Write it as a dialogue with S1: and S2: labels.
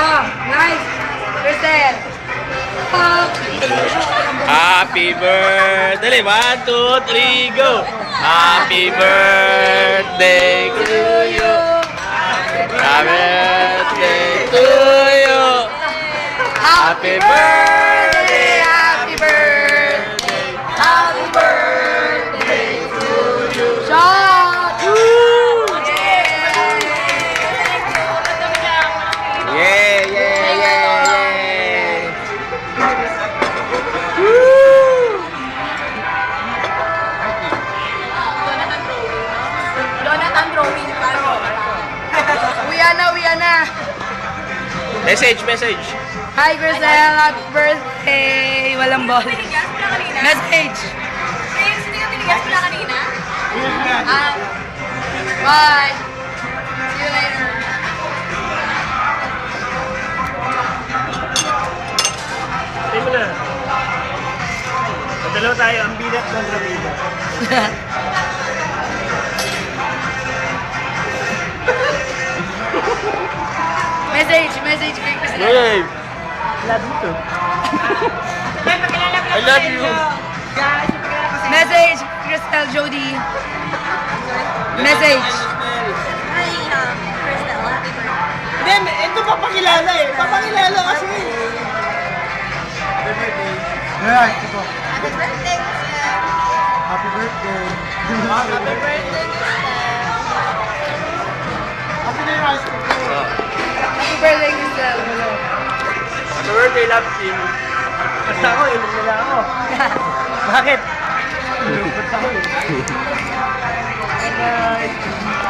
S1: Ah, nice. Cristel.
S2: Happy birthday! 1, 2, 3, go! Happy birthday to you! Happy birthday to you! Happy birthday!
S1: Happy birthday. Happy birthday to you. Shot.
S2: Yeah, yeah, yeah, yeah!
S1: Jonathan drawing pa. Uwi na.
S2: Message, message!
S1: Hi, Grisel. Happy birthday. Walang ball. Message.
S3: Hindi ka tinigas na kanina?
S1: Bye. See you later.
S4: Tayo mo na. Dalawa tayo, ang bilat ng Ramiro.
S1: Message kay Grisel.
S2: Babe!
S4: Love you too.
S2: I love you!
S1: Message, Crystal Jody. Message.
S3: Hi, Crystal. Happy birthday.
S4: Hindi, ito papakilala eh. Papakilala kasi.
S3: Happy birthday, Crystal.
S4: Happy birthday.
S3: Happy birthday, Crystal.
S4: Happy birthday.
S1: Happy birthday, Crystal.
S2: Happy birthday, love team!
S4: Basta ako, inom nila ako. Bakit? Basta ako eh. Bye-bye.